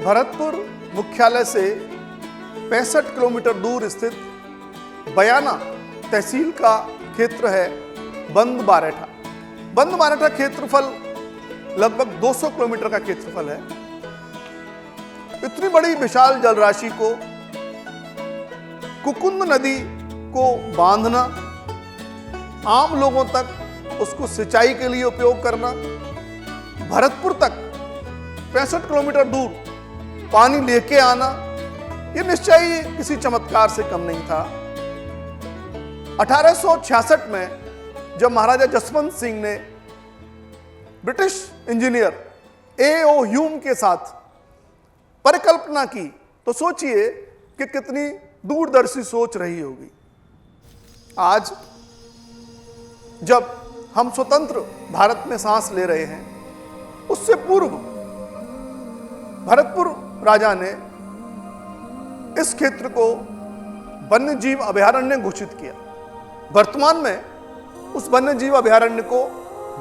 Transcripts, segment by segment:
भरतपुर मुख्यालय से 65 किलोमीटर दूर स्थित बयाना तहसील का क्षेत्र है बंद बारेठा। बंद बारेठा क्षेत्रफल लगभग 200 किलोमीटर का क्षेत्रफल है। इतनी बड़ी विशाल जलराशि को कुकुंद नदी को बांधना, आम लोगों तक उसको सिंचाई के लिए उपयोग करना, भरतपुर तक 65 किलोमीटर दूर पानी लेके आना, यह निश्चय ही किसी चमत्कार से कम नहीं था। 1866 में जब महाराजा जसवंत सिंह ने ब्रिटिश इंजीनियर A.O. ह्यूम के साथ परिकल्पना की, तो सोचिए कि कितनी दूरदर्शी सोच रही होगी। आज जब हम स्वतंत्र भारत में सांस ले रहे हैं, उससे पूर्व भरतपुर राजा ने इस क्षेत्र को वन्य जीव अभयारण्य घोषित किया। वर्तमान में उस वन्य जीव अभयारण्य को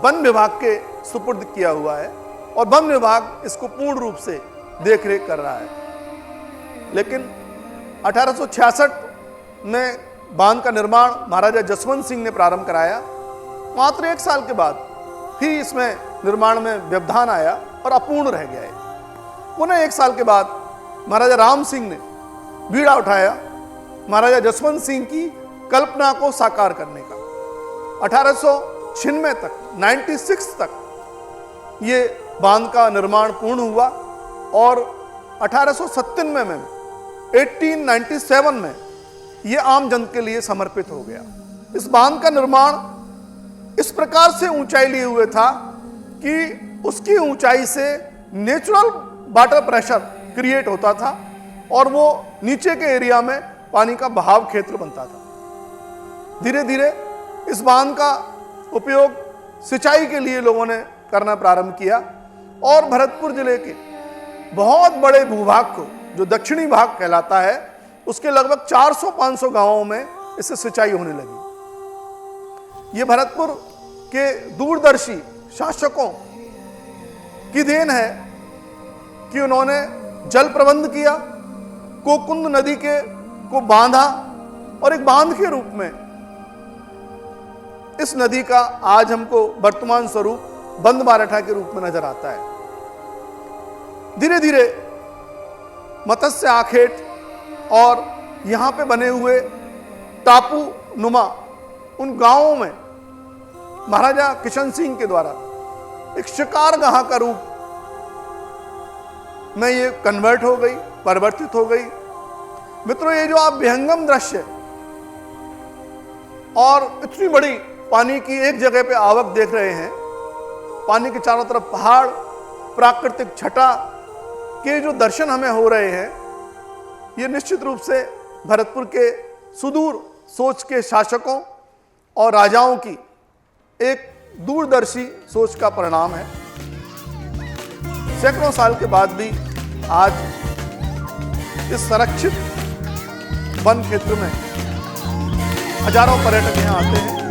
वन विभाग के सुपुर्द किया हुआ है और वन विभाग इसको पूर्ण रूप से देखरेख कर रहा है। लेकिन 1866 में बांध का निर्माण महाराजा जसवंत सिंह ने प्रारंभ कराया। मात्र 1 साल के बाद ही इसमें निर्माण में व्यवधान आया और अपूर्ण रह गया है। पुनः 1 साल के बाद महाराजा राम सिंह ने बीड़ा उठाया महाराजा जसवंत सिंह की कल्पना को साकार करने का। 1896 तक 96 तक ये बांध का निर्माण पूर्ण हुआ और 1897 में 1897 में ये आम जन के लिए समर्पित हो गया। इस बांध का निर्माण इस प्रकार से ऊंचाई लिए हुए था कि उसकी ऊंचाई से नेचुरल वाटर प्रेशर क्रिएट होता था और वो नीचे के एरिया में पानी का बहाव क्षेत्र बनता था। धीरे धीरे इस बांध का उपयोग सिंचाई के लिए लोगों ने करना प्रारंभ किया और भरतपुर जिले के बहुत बड़े भूभाग को, जो दक्षिणी भाग कहलाता है, उसके लगभग 400-500 गांवों में इससे सिंचाई होने लगी। ये भरतपुर के दूरदर्शी शासकों की देन है कि उन्होंने जल प्रबंध किया, कोकुंद नदी को बांधा और एक बांध के रूप में इस नदी का आज हमको वर्तमान स्वरूप बंद बारेठा के रूप में नजर आता है। धीरे धीरे मत्स्य आखेट और यहाँ पे बने हुए टापू नुमा उन गांवों में महाराजा किशन सिंह के द्वारा एक शिकारगाह का रूप में ये कन्वर्ट हो गई, परिवर्तित हो गई। मित्रों, ये जो आप विहंगम दृश्य और इतनी बड़ी पानी की एक जगह पे आवक देख रहे हैं, पानी के चारों तरफ पहाड़, प्राकृतिक छटा के जो दर्शन हमें हो रहे हैं, ये निश्चित रूप से भरतपुर के सुदूर सोच के शासकों और राजाओं की एक दूरदर्शी सोच का परिणाम है। सैकड़ों साल के बाद भी आज इस संरक्षित वन क्षेत्र में हजारों पर्यटक यहाँ आते हैं।